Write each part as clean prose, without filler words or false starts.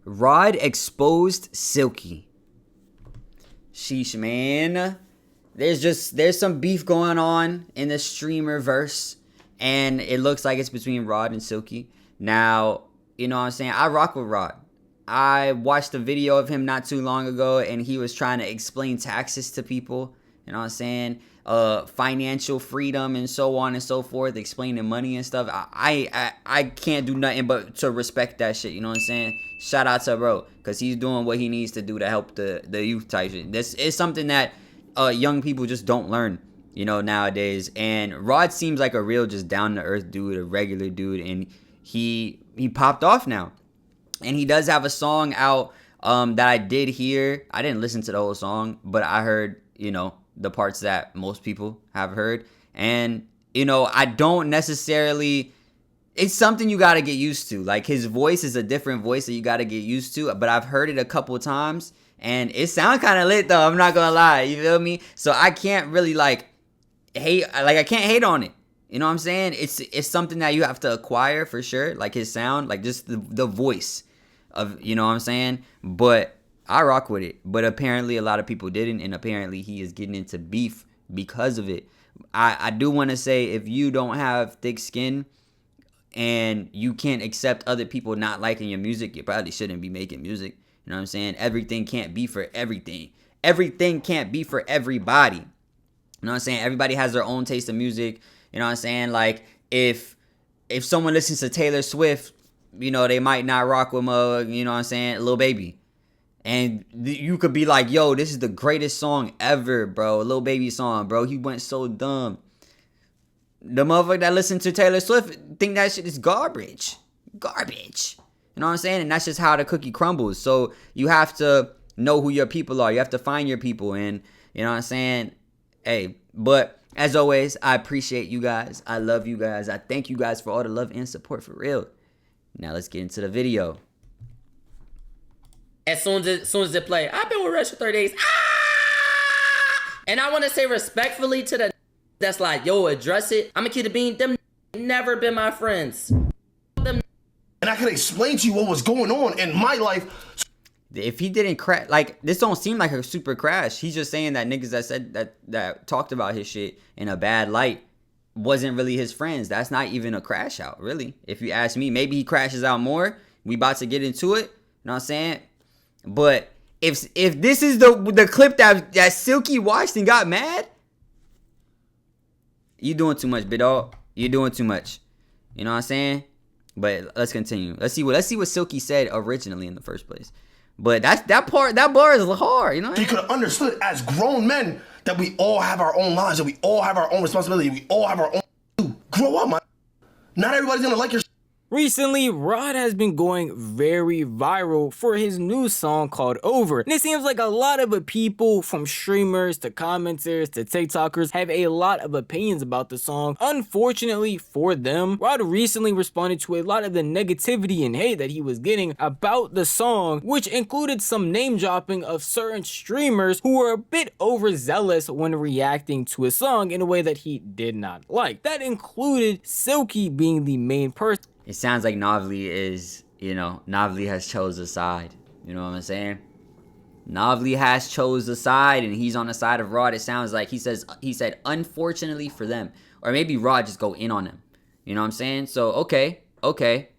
Raud exposed Silky. Sheesh, man. There's some beef going on in the streamer verse, and it looks like it's between Raud and Silky. Now, you know what I'm saying? I rock with Raud. I watched a video of him not too long ago, and he was trying to explain taxes to people. You know what I'm saying? Financial freedom and so on and so forth, explaining money and stuff. I can't do nothing but to respect that shit. You know what I'm saying? Shout out to Raud, because he's doing what he needs to do to help the youth type shit. This is something that young people just don't learn, you know, nowadays. And Raud seems like a real just down to earth dude, a regular dude, and he popped off now. And he does have a song out that I did hear. I didn't listen to the whole song, but I heard, you know, the parts that most people have heard. And, you know, I don't necessarily... It's something you got to get used to. Like, his voice is a different voice that you got to get used to. But I've heard it a couple times, and it sounds kind of lit, though. I'm not going to lie. You feel me? So I can't really, hate... I can't hate on it. You know what I'm saying? It's something that you have to acquire for sure. Like, his sound. Like, just the voice of... You know what I'm saying? But I rock with it. But apparently a lot of people didn't. And apparently he is getting into beef because of it. I do want to say, if you don't have thick skin... and you can't accept other people not liking your music, you probably shouldn't be making music. You know what I'm saying? Everything can't be for everything. Everything can't be for everybody. You know what I'm saying? Everybody has their own taste of music. You know what I'm saying? Like, if someone listens to Taylor Swift, you know, they might not rock with you know what I'm saying, Lil Baby. And you could be like, yo, this is the greatest song ever, bro. Lil Baby song, bro. He went so dumb. The motherfucker that listen to Taylor Swift think that shit is garbage. Garbage. You know what I'm saying? And that's just how the cookie crumbles. So you have to know who your people are. You have to find your people. And you know what I'm saying? Hey, but as always, I appreciate you guys. I love you guys. I thank you guys for all the love and support, for real. Now let's get into the video. As soon as it play, I've been with Rush for 30 days. Ah! And I want to say respectfully to the that's like, yo, address it. I'm a kid of being them never been my friends. And I can explain to you what was going on in my life. If he didn't crash, like, this don't seem like a super crash. He's just saying that niggas that said that talked about his shit in a bad light wasn't really his friends. That's not even a crash out, really. If you ask me, maybe he crashes out more. We about to get into it. You know what I'm saying? But if this is the clip that Silky watched and got mad, you doing too much, big dog. You doing too much. You know what I'm saying? But let's continue. Let's see what Silky said originally in the first place. But that bar is hard, you know? You could have understood as grown men that we all have our own lives, that we all have our own responsibility, we all have our own. Grow up, man. Not everybody's gonna like your. Recently, Raud has been going very viral for his new song called Over. And it seems like a lot of people, from streamers to commenters to TikTokers, have a lot of opinions about the song. Unfortunately for them, Raud recently responded to a lot of the negativity and hate that he was getting about the song, which included some name dropping of certain streamers who were a bit overzealous when reacting to a song in a way that he did not like. That included Silky being the main person. It sounds like Navli is, you know, Navli has chose a side. You know what I'm saying? Navli has chose a side, and he's on the side of Raud. It sounds like he said, unfortunately for them. Or maybe Raud just go in on him. You know what I'm saying? So, okay,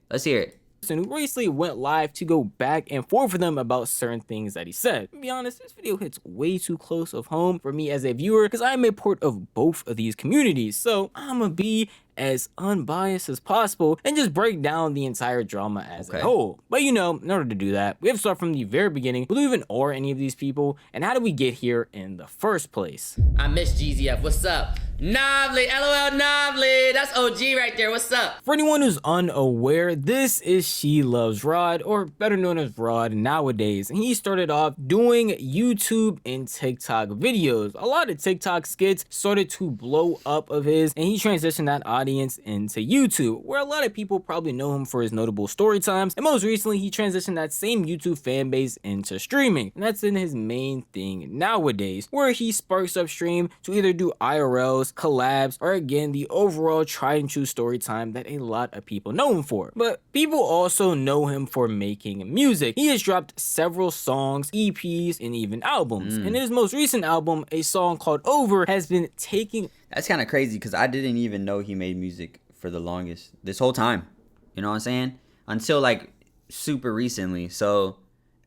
let's hear it. Who recently went live to go back and forth with them about certain things that he said. To be honest, this video hits way too close of home for me as a viewer, because I am a part of both of these communities. So I'm gonna be as unbiased as possible and just break down the entire drama as a whole. But you know, in order to do that, we have to start from the very beginning. Who even are any of these people, and how did we get here in the first place? I miss GZF. What's up? Navli, LOL Navli. That's OG right there. What's up? For anyone who's unaware, this is She Loves Raud, or better known as Raud nowadays. And he started off doing YouTube and TikTok videos. A lot of TikTok skits started to blow up of his, and he transitioned that audience into YouTube, where a lot of people probably know him for his notable story times. And most recently, he transitioned that same YouTube fan base into streaming. And that's in his main thing nowadays, where he sparks up stream to either do IRLs, songs, collabs, or again the overall tried and true story time that a lot of people know him for. But people also know him for making music. He has dropped several songs, EPs, and even albums. And in his most recent album, a song called Over has been taking... That's kind of crazy because I didn't even know he made music for the longest, this whole time. You know what I'm saying? Until like super recently. So,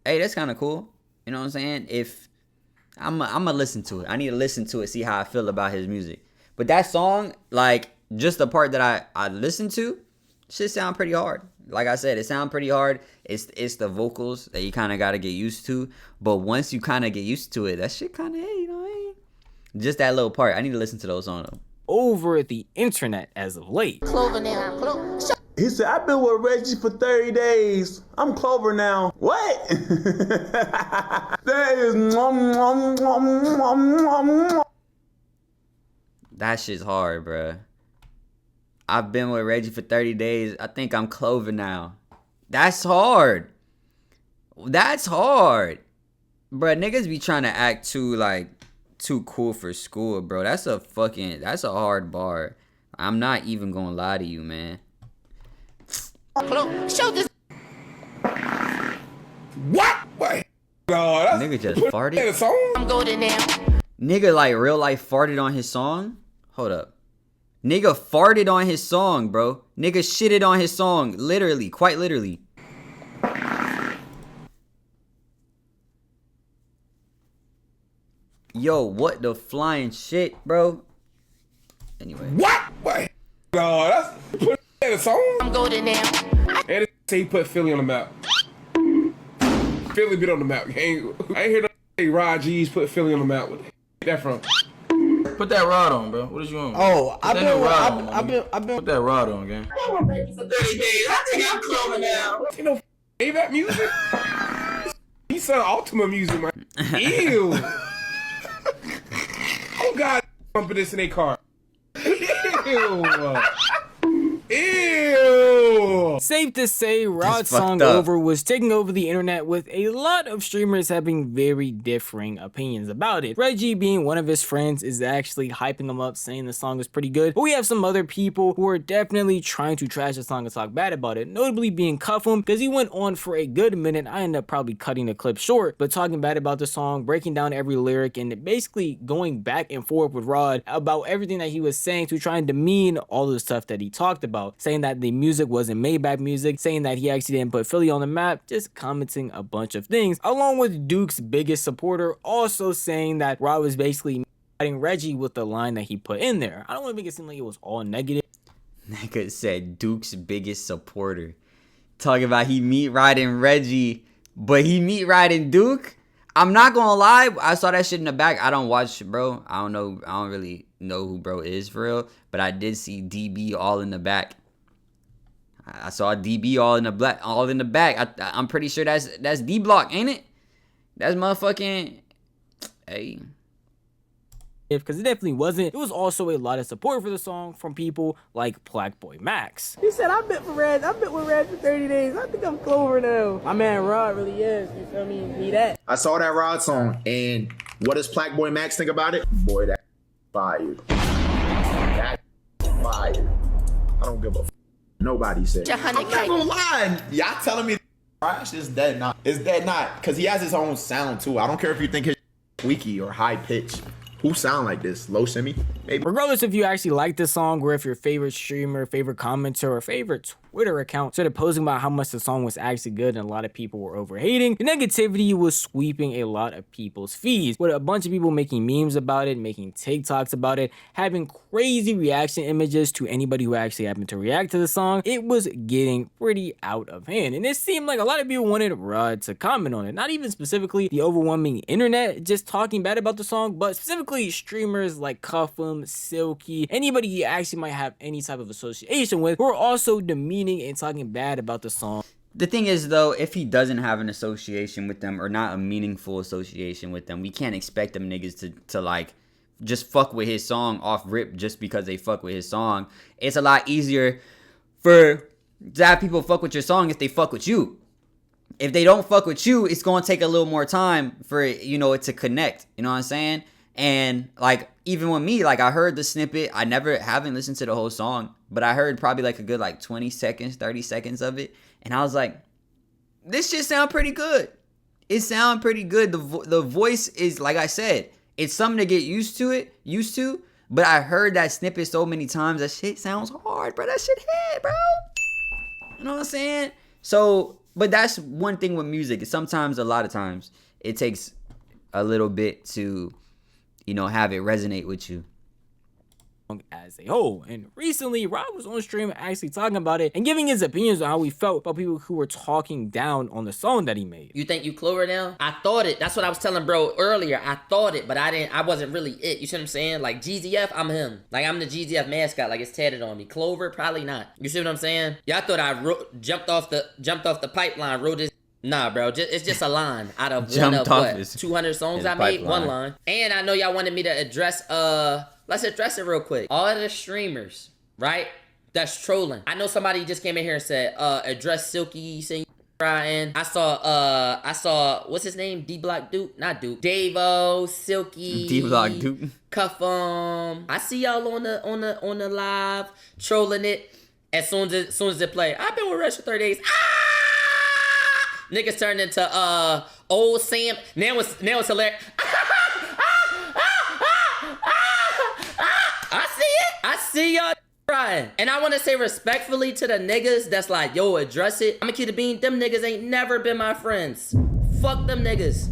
hey, that's kind of cool. You know what I'm saying? If I'm gonna listen to it. I need to listen to it, see how I feel about his music. But that song, like just the part that I listened to, shit sound pretty hard. Like I said, it sound pretty hard. It's the vocals that you kind of got to get used to. But once you kind of get used to it, that shit kind of, hey, you know what I mean? Just that little part. I need to listen to those songs though. Over the internet as of late. Clover now. He said, I've been with Reggie for 30 days. I'm Clover now. What? That is... That shit's hard, bruh. I've been with Reggie for 30 days. I think I'm Clover now. That's hard. That's hard. Bruh, niggas be trying to act too cool for school, bro. That's a hard bar. I'm not even gonna lie to you, man. Show this. What? Wait. No, that's Nigga just farted. I'm golden now. Nigga like real life farted on his song? Hold up. Nigga farted on his song, bro. Nigga shitted on his song. Literally. Quite literally. Yo, what the flying shit, bro? Anyway. What? Wait. No, that's put in a song. I'm golden now. And say he put Philly on the map. Philly been on the map. I ain't hear no say Raud G's put Philly on the map. Where that from? Put that Raud on, bro. What is you on? Oh, I've been. Put that Raud on, gang. For 30 days. I think I'm Clover now. You know, ain't that music? He said Ultima music, man. Ew. Oh God, pumping this in a car. Ew. Ew. Safe to say, Raud's song up. Over was taking over the internet with a lot of streamers having very differing opinions about it. Reggie, being one of his friends, is actually hyping him up, saying the song is pretty good. But we have some other people who are definitely trying to trash the song and talk bad about it, notably being Cuffham, because he went on for a good minute. I ended up probably cutting the clip short, but talking bad about the song, breaking down every lyric, and basically going back and forth with Raud about everything that he was saying to try and demean all the stuff that he talked about, saying that the music wasn't Maybach music, saying that he actually didn't put Philly on the map, just commenting a bunch of things, along with Duke's biggest supporter also saying that Raud was basically fighting Reggie with the line that he put in there. I don't want to make it seem like it was all negative. Nigga said Duke's biggest supporter. Talking about he meet riding Reggie, but he meet riding Duke. I'm not gonna lie, I saw that shit in the back. I don't watch bro. I don't know. I don't really know who bro is for real. But I did see DB all in the back. I saw DB all in the back. I'm pretty sure that's D Block, ain't it? That's motherfucking. Hey. Because it definitely wasn't. It was also a lot of support for the song from people like Black Boy Max. He said, I've been with Red for 30 days. I think I'm Clover now. My man Raud really is. You feel me? Need that. I saw that Raud song, and what does Black Boy Max think about it? Boy, that fired. That fired. I don't give a f. Nobody said. I'm not gonna lie. Y'all telling me trash is dead not. It's dead not. Because he has his own sound, too. I don't care if you think his squeaky or high pitch. Who sound like this? Low semi? Maybe. Regardless if you actually like this song or if your favorite streamer, favorite commenter, or favorite Twitter account started posting about how much the song was actually good and a lot of people were overhating, the negativity was sweeping a lot of people's feeds, with a bunch of people making memes about it, making TikToks about it, having crazy reaction images to anybody who actually happened to react to the song. It was getting pretty out of hand, and it seemed like a lot of people wanted Raud to comment on it. Not even specifically the overwhelming internet just talking bad about the song, but specifically streamers like Cuffham, Silky, anybody you actually might have any type of association with, who are also demeaning and talking bad about the song. The thing is, though, if he doesn't have an association with them or not a meaningful association with them, we can't expect them niggas to like just fuck with his song off rip just because they fuck with his song. It's a lot easier to have people fuck with your song if they fuck with you. If they don't fuck with you, it's going to take a little more time for, you know, it to connect. You know what I'm saying? And like even with me, like I heard the snippet. I haven't listened to the whole song, but I heard probably like a good like 20 seconds, 30 seconds of it, and I was like, this shit sound pretty good. It sound pretty good. The voice is, like I said, it's something to get used to. But I heard that snippet so many times. That shit sounds hard, bro. That shit hit, bro. You know what I'm saying? So, but that's one thing with music. Sometimes, a lot of times, it takes a little bit to, have it resonate with you as a whole. And recently, Raud was on stream actually talking about it and giving his opinions on how he felt about people who were talking down on the song that he made. You think you Clover now? I thought it. That's what I was telling bro earlier. I thought it, but I wasn't really it. You see what I'm saying? Like GZF, I'm him. Like I'm the GZF mascot. Like it's tatted on me. Clover, probably not. You see what I'm saying? Y'all thought I jumped off the pipeline, wrote this. Nah, bro, it's just a line out of one of what? 200 songs I made, one line. And I know y'all wanted me to address, let's address it real quick. All of the streamers, right? That's trolling. I know somebody just came in here and said, address Silky, saying crying. I saw, what's his name? D-Block Duke? Not Duke. Davo, Silky. D-Block Duke. Cuff I see y'all on the live trolling it as soon as it play. I've been with Raud for 30 days. Niggas turned into old Sam. Now it's hilarious. I see it. I see y'all crying. And I want to say respectfully to the niggas that's like, yo, address it. I'ma keep it being. Them niggas ain't never been my friends. Fuck them niggas.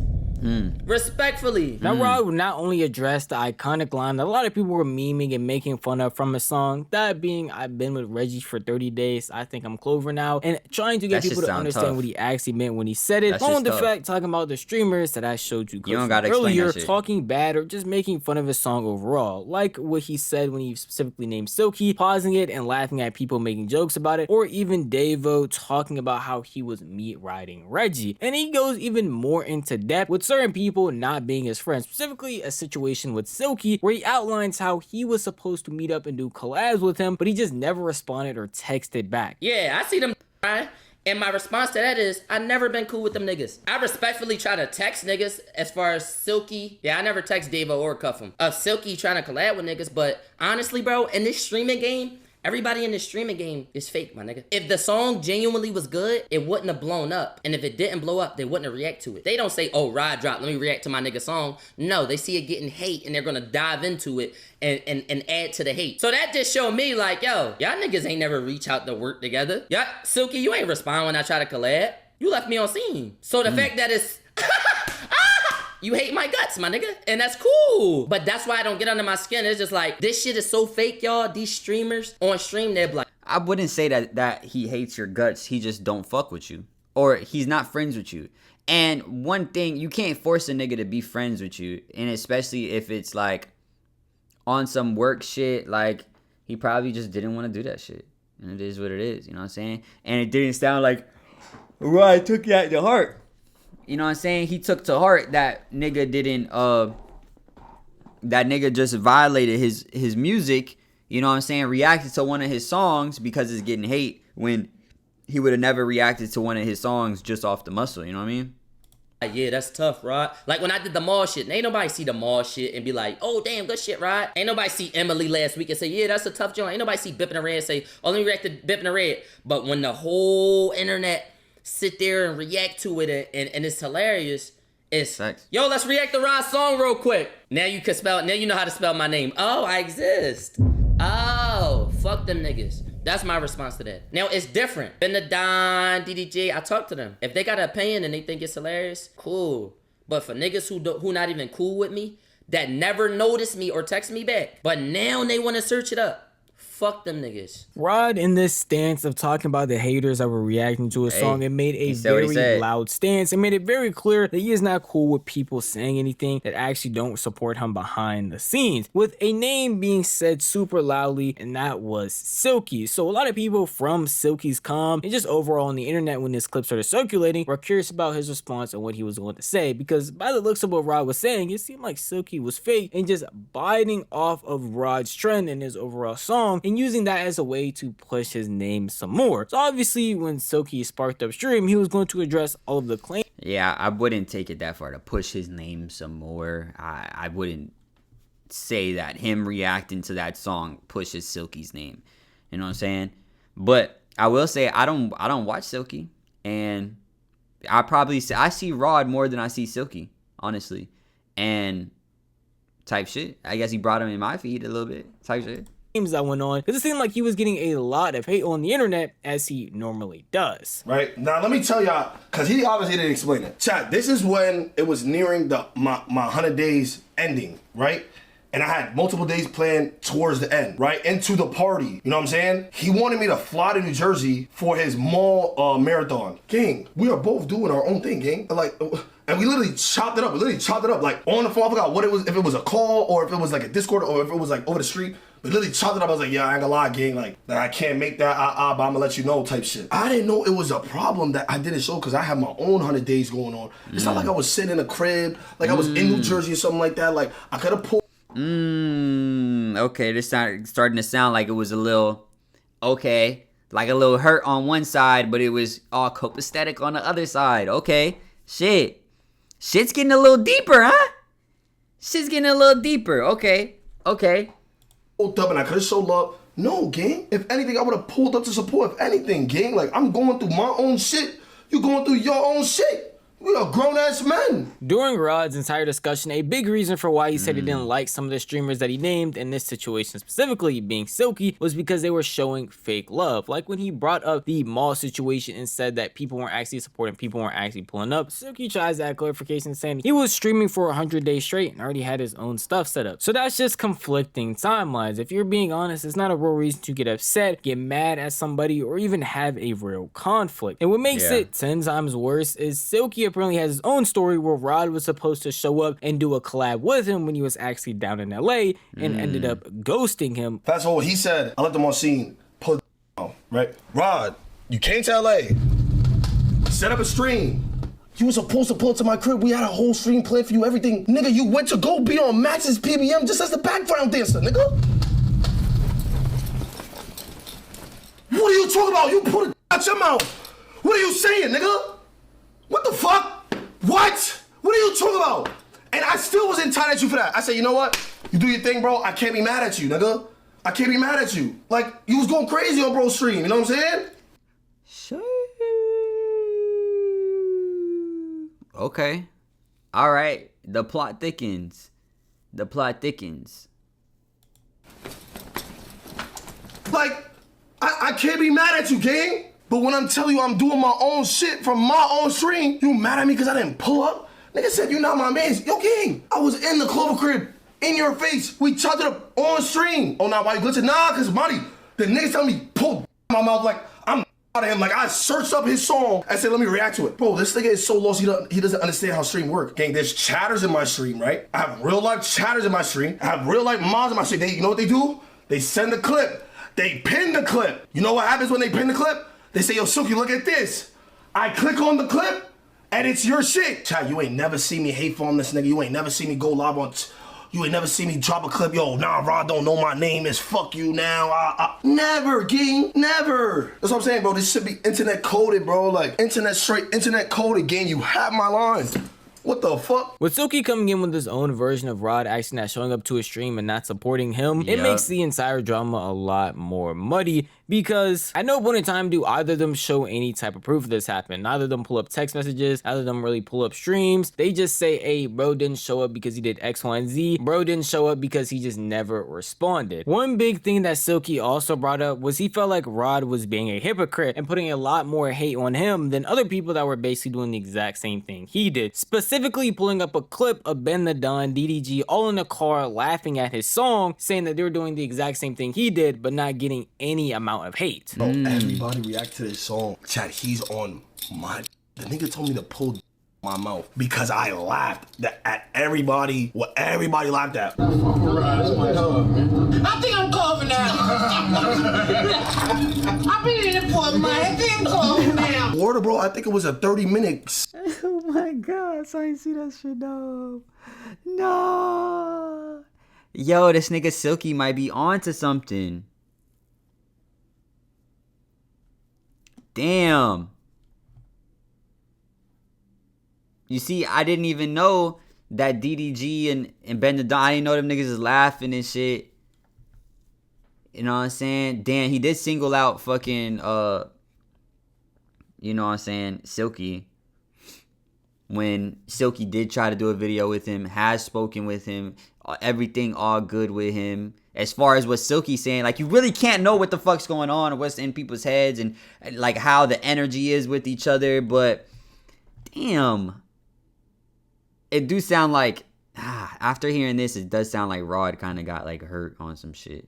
Respectfully. Now, Raud would not only address the iconic line that a lot of people were memeing and making fun of from a song, that being, I've been with Reggie for 30 days, I think I'm Clover now, and trying to get people to understand what he actually meant when he said it. On the fact, talking about the streamers that I showed you earlier, talking bad or just making fun of his song overall, like what he said when he specifically named Silky, pausing it and laughing at people making jokes about it, or even Davo talking about how he was meat riding Reggie. And he goes even more into depth with certain people not being his friends, specifically a situation with Silky where he outlines how he was supposed to meet up and do collabs with him, but he just never responded or texted back. Yeah, I see them crying. And my response to that is, I never been cool with them niggas. I respectfully try to text niggas as far as Silky. Yeah, I never text Davo or cuff him. Silky trying to collab with niggas, but honestly, bro, in this streaming game, everybody in this streaming game is fake, my nigga. If the song genuinely was good, it wouldn't have blown up. And if it didn't blow up, they wouldn't have react to it. They don't say, oh, Raud dropped, let me react to my nigga song. No, they see it getting hate and they're gonna dive into it and add to the hate. So that just showed me like, yo, y'all niggas ain't never reach out to work together. Yeah, Silky, you ain't respond when I try to collab. You left me on scene. So the fact that it's you hate my guts, my nigga. And that's cool. But that's why I don't get under my skin. It's just like, this shit is so fake, y'all. These streamers on stream, they're like, I wouldn't say that he hates your guts. He just don't fuck with you. Or he's not friends with you. And one thing, you can't force a nigga to be friends with you. And especially if it's like on some work shit, like he probably just didn't want to do that shit. And it is what it is, you know what I'm saying? And it didn't sound like, right, took that to heart. You know what I'm saying? He took to heart that nigga didn't, that nigga just violated his music. You know what I'm saying? Reacted to one of his songs because it's getting hate when he would have never reacted to one of his songs just off the muscle. You know what I mean? yeah, that's tough, Raud. Like when I did the mall shit, ain't nobody see the mall shit and be like, oh, damn, good shit, Raud. Ain't nobody see Emily last week and say, yeah, that's a tough joint. Ain't nobody see Bippin' the Red and say, oh, let me react to Bippin' the Red. But when the whole internet sit there and react to it and it's hilarious, it's, yo, let's react to Raud's song real quick. Now you can spell, now you know how to spell my name. Oh, I exist. Oh, fuck them niggas. That's my response to that. Now, it's different. Ben the Don, DDJ, I talk to them. If they got an opinion and they think it's hilarious, cool. But for niggas who not even cool with me, that never notice me or text me back, but now they want to search it up, fuck them niggas. Raud, in this stance of talking about the haters that were reacting to his song, it made a very loud stance. It made it very clear that he is not cool with people saying anything that actually don't support him behind the scenes, with a name being said super loudly, and that was Silky. So a lot of people from Silky's com and just overall on the internet when this clip started circulating were curious about his response and what he was going to say, because by the looks of what Raud was saying, it seemed like Silky was fake and just biting off of Raud's trend in his overall song and using that as a way to push his name some more. So obviously when Silky sparked up stream, he was going to address all of the claims. Yeah, I wouldn't take it that far to push his name some more. I wouldn't say that him reacting to that song pushes Silky's name. You know what I'm saying? But I will say I don't watch Silky, and I see Raud more than I see Silky, honestly, and type shit. I guess he brought him in my feed a little bit, type shit. That went on because it seemed like he was getting a lot of hate on the internet, as he normally does. Right now, let me tell y'all, because he obviously didn't explain it. Chat, this is when it was nearing my 100 days ending, right? And I had multiple days planned towards the end, right? Into the party. You know what I'm saying? He wanted me to fly to New Jersey for his mall marathon. Gang, we are both doing our own thing, gang. Like, and we literally chopped it up. Like on the phone. I forgot what it was, if it was a call or if it was like a Discord or if it was like over the street. We literally chopped it up. I was like, yeah, I ain't gonna lie, gang. Like, I can't make that, but I'm gonna let you know type shit. I didn't know it was a problem that I didn't show because I had my own 100 days going on. It's not like I was sitting in a crib, like I was in New Jersey or something like that. Like, I could have pulled. Okay, this starting to sound like it was a little, okay, like a little hurt on one side, but it was all copacetic on the other side. Okay, shit's getting a little deeper, huh? Shit's getting a little deeper. Okay. Pulled up and I could have showed love. No, gang. If anything, I would have pulled up to support. If anything, gang. Like, I'm going through my own shit. You going through your own shit. We are grown-ass men. During Raud's entire discussion, a big reason for why he said he didn't like some of the streamers that he named in this situation specifically, being Silky, was because they were showing fake love. Like when he brought up the mall situation and said that people weren't actually supporting, people weren't actually pulling up, Silky tries that clarification saying he was streaming for 100 days straight and already had his own stuff set up. So that's just conflicting timelines. If you're being honest, it's not a real reason to get upset, get mad at somebody, or even have a real conflict. And what makes it 10 times worse is Silky apparently has his own story where Raud was supposed to show up and do a collab with him when he was actually down in LA and ended up ghosting him. Fast forward, he said, I left him on scene, pull out, right? Raud, you came to LA, set up a stream. You were supposed to pull up to my crib. We had a whole stream planned for you, everything. Nigga, you went to go be on Max's PBM just as the background dancer, nigga. What are you talking about? You put it out your mouth. What are you saying, nigga? What the fuck? What? What are you talking about? And I still was entitled at you for that. I said, you know what? You do your thing, bro. I can't be mad at you, nigga. I can't be mad at you. Like, you was going crazy on bro's stream. You know what I'm saying? Okay. All right. The plot thickens. Like, I can't be mad at you, gang. But when I'm telling you I'm doing my own shit from my own stream, you mad at me because I didn't pull up? Nigga said you not my man. Yo, gang, I was in the Clover crib, in your face. We chopped it up on stream. Oh, now why you glitching? Nah, because money. The niggas tell me, pull my mouth like I'm out of him. Like, I searched up his song and said, let me react to it. Bro, this nigga is so lost, he doesn't understand how stream work. Gang, there's chatters in my stream, right? I have real life chatters in my stream. I have real life mods in my stream. You know what they do? They send a clip. They pin the clip. You know what happens when they pin the clip? They say, yo, Silky, look at this. I click on the clip, and it's your shit. Child, you ain't never see me hate on this nigga. You ain't never see me go live on... You ain't never see me drop a clip. Yo, nah, Raud don't know my name. It's fuck you now. Never, gang. Never. That's what I'm saying, bro. This should be internet coded, bro. Like, internet coded, gang. You have my lines. What the fuck? With Silky coming in with his own version of Raud actually not showing up to a stream and not supporting him, it makes the entire drama a lot more muddy because at no point in time do either of them show any type of proof of this happened. Neither of them pull up text messages, neither of them really pull up streams. They just say, hey, bro didn't show up because he did X, Y, and Z. Bro didn't show up because he just never responded. One big thing that Silky also brought up was he felt like Raud was being a hypocrite and putting a lot more hate on him than other people that were basically doing the exact same thing he did. Specifically pulling up a clip of Ben the Don, DDG, all in the car laughing at his song, saying that they were doing the exact same thing he did, but not getting any amount of hate. Bro, everybody react to this song. Chat, he's on my... The nigga told me to pull my mouth because I laughed at everybody, what everybody laughed at. I think I'm coughing now. I've been in the port, man. I think I'm coughing now. Water, bro, I think it was a 30 minutes. Oh my god, so I ain't see that shit, no. Yo, this nigga Silky might be onto something. Damn. You see, I didn't even know that DDG and Ben the Don, I didn't know them niggas is laughing and shit. You know what I'm saying? Damn, he did single out fucking, you know what I'm saying, Silky. When Silky did try to do a video with him, has spoken with him, everything all good with him. As far as what Silky's saying, like, you really can't know what the fuck's going on or what's in people's heads and like how the energy is with each other, but damn, it do sound like, after hearing this, it does sound like Raud kind of got like hurt on some shit.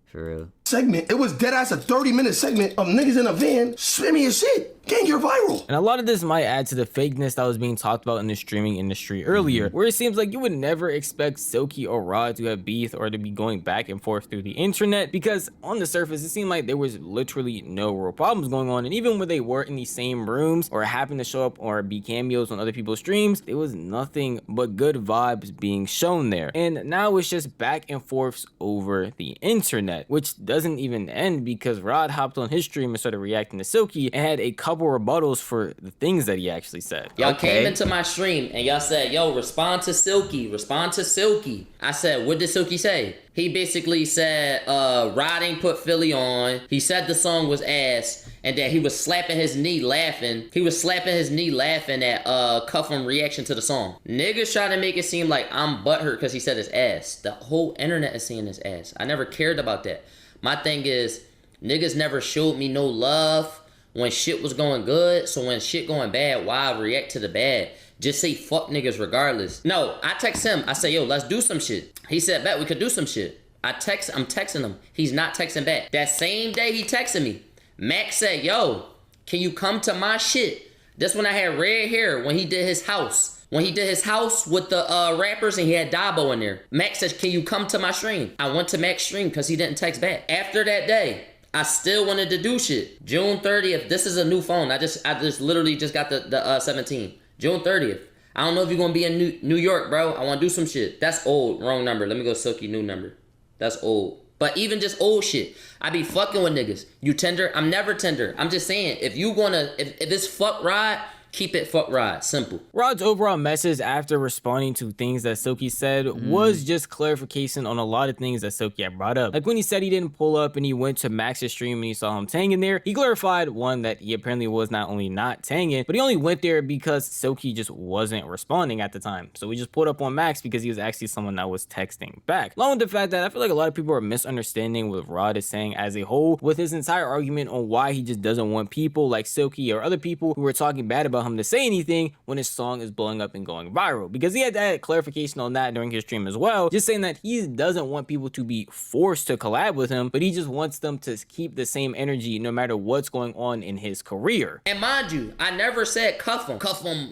For real. Segment. It was dead ass a 30-minute segment of niggas in a van spinning his shit. Gang, you're viral. And a lot of this might add to the fakeness that was being talked about in the streaming industry earlier, where it seems like you would never expect Silky or Raud to have beef or to be going back and forth through the internet, because on the surface it seemed like there was literally no real problems going on, and even when they were in the same rooms or happened to show up or be cameos on other people's streams, there was nothing but good vibes being shown there. And now it's just back and forths over the internet, which doesn't even end because Raud hopped on his stream and started reacting to Silky and had a couple rebuttals for the things that he actually said. Y'all came into my stream and y'all said, yo, respond to Silky, respond to Silky. I said, what did Silky say? He basically said, Raud ain't put Philly on. He said the song was ass and that he was slapping his knee laughing. He was slapping his knee laughing at Cuffham reaction to the song. Niggas try to make it seem like I'm butthurt because he said his ass. The whole internet is saying his ass. I never cared about that. My thing is, niggas never showed me no love when shit was going good. So when shit going bad, why react to the bad? Just say fuck niggas regardless. No, I text him. I say, yo, let's do some shit. He said, bet we could do some shit. I'm texting him. He's not texting back. That same day he texted me, Max said, yo, can you come to my shit? This when I had red hair when he did his house. When he did his house with the rappers and he had Dabo in there. Max says, can you come to my stream? I went to Max's stream because he didn't text back. After that day, I still wanted to do shit. June 30th, this is a new phone. I just literally just got the 17. June 30th. I don't know if you're going to be in New York, bro. I want to do some shit. That's old. Wrong number. Let me go Silky, new number. That's old. But even just old shit. I be fucking with niggas. You tender? I'm never tender. I'm just saying, if it's fuck Raud, keep it fuck Raud. Simple. Raud's overall message after responding to things that Silky said was just clarification on a lot of things that Silky had brought up. Like when he said he didn't pull up and he went to Max's stream and he saw him tanging there, he clarified, one, that he apparently was not only not tanging, but he only went there because Silky just wasn't responding at the time. So we just pulled up on Max because he was actually someone that was texting back. Along with the fact that I feel like a lot of people are misunderstanding what Raud is saying as a whole, with his entire argument on why he just doesn't want people like Silky or other people who were talking bad about him to say anything when his song is blowing up and going viral, because he had that clarification on that during his stream as well, just saying that he doesn't want people to be forced to collab with him, but he just wants them to keep the same energy no matter what's going on in his career. And mind you, I never said cuff him,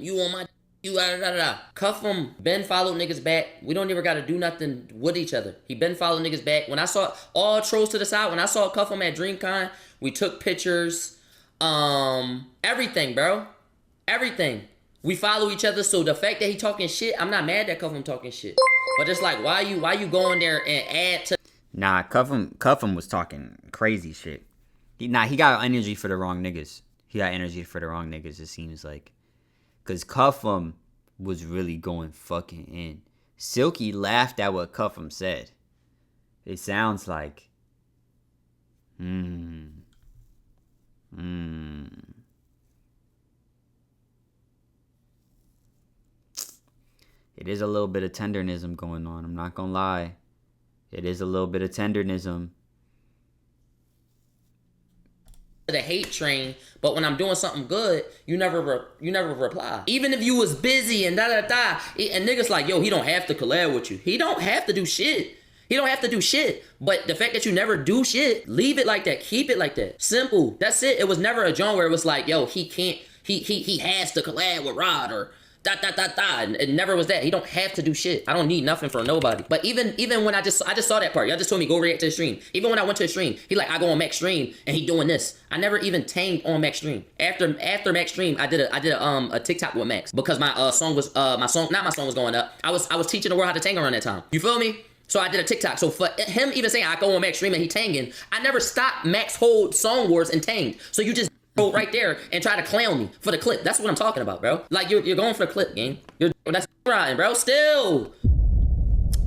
you on my you Cuff him, Ben followed niggas back. We don't ever gotta do nothing with each other. He been followed niggas back. When I saw all trolls to the side, when I saw Cuff him at DreamCon, we took pictures, everything, bro. Everything. We follow each other, so the fact that he talking shit, I'm not mad that Cuffham talking shit. But it's like, why you going there and add to... Nah, Cuffham was talking crazy shit. He got energy for the wrong niggas. He got energy for the wrong niggas, it seems like. Because Cuffham was really going fucking in. Silky laughed at what Cuffham said. It sounds like... It is a little bit of tendernism going on. I'm not gonna lie. It is a little bit of tendernism. The hate train, but when I'm doing something good, you never reply. Even if you was busy and and niggas like, yo, he don't have to collab with you. He don't have to do shit. He don't have to do shit. But the fact that you never do shit, leave it like that. Keep it like that. Simple. That's it. It was never a genre where it was like, yo, he can't. He has to collab with Raud or. It never was that. He don't have to do shit. I don't need nothing from nobody. But even when I just saw that part, y'all just told me go react to the stream. Even when I went to the stream, he like, I go on Max stream and he doing this. I never even tamed on Max stream. After Max stream, I did a TikTok with Max because my song was going up. I was teaching the world how to tang around that time. You feel me? So I did a TikTok. So for him even saying I go on Max stream and he tanging, I never stopped Max whole song wars and tanged. So you just go right there and try to clown me for the clip. That's what I'm talking about, bro. Like, you're going for the clip, gang. That's right, bro. Still.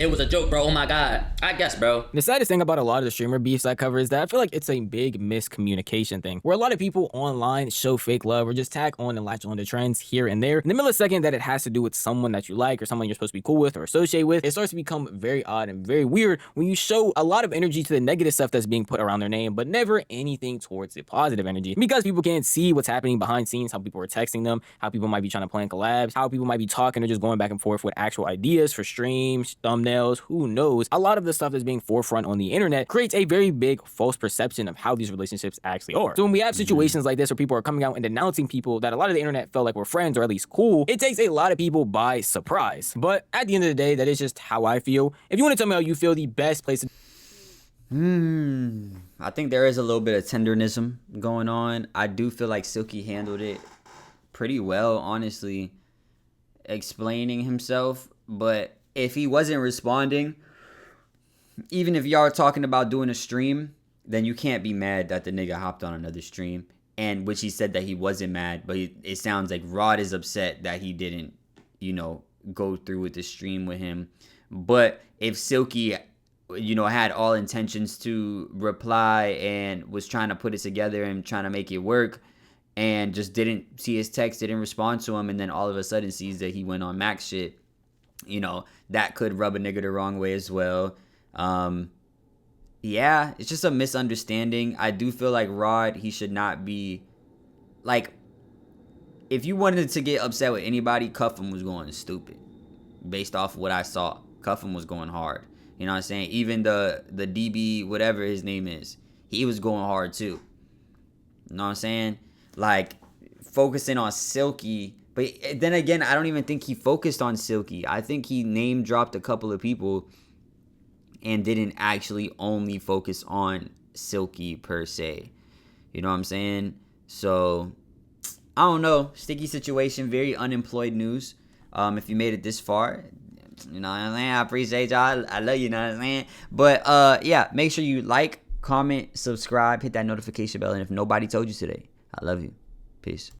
It was a joke, bro. Oh my God. I guess, bro. The saddest thing about a lot of the streamer beefs I cover is that I feel like it's a big miscommunication thing, where a lot of people online show fake love or just tag on and latch on to trends here and there. In the millisecond that it has to do with someone that you like or someone you're supposed to be cool with or associate with, it starts to become very odd and very weird when you show a lot of energy to the negative stuff that's being put around their name, but never anything towards the positive energy. Because people can't see what's happening behind scenes, how people are texting them, how people might be trying to plan collabs, how people might be talking or just going back and forth with actual ideas for streams, thumbnails, who knows. A lot of the stuff that's being forefront on the internet creates a very big false perception of how these relationships actually are. So when we have situations like this where people are coming out and denouncing people that a lot of the internet felt like were friends or at least cool, it takes a lot of people by surprise. But at the end of the day, that is just how I feel. If you want to tell me how you feel, the best place to I think there is a little bit of tendernism going on. I do feel like Silky handled it pretty well, honestly, explaining himself. But if he wasn't responding, even if y'all are talking about doing a stream, then you can't be mad that the nigga hopped on another stream. And which he said that he wasn't mad, but it sounds like Raud is upset that he didn't, go through with the stream with him. But if Silky, had all intentions to reply and was trying to put it together and trying to make it work, and just didn't see his text, didn't respond to him, and then all of a sudden sees that he went on Max shit, that could rub a nigga the wrong way as well. Yeah, it's just a misunderstanding. I do feel like Raud, he should not be, like, if you wanted to get upset with anybody, Cuffham was going stupid. Based off of what I saw, Cuffham was going hard. You know what I'm saying? Even the DB, whatever his name is, he was going hard too. You know what I'm saying? Like, focusing on Silky. But then again, I don't even think he focused on Silky. I think he name dropped a couple of people and didn't actually only focus on Silky per se. You know what I'm saying? So, I don't know. Sticky situation, very unemployed news. If you made it this far, you know what I'm saying? I appreciate y'all. I love you, know what I'm saying? But, yeah, make sure you like, comment, subscribe, hit that notification bell. And if nobody told you today, I love you. Peace.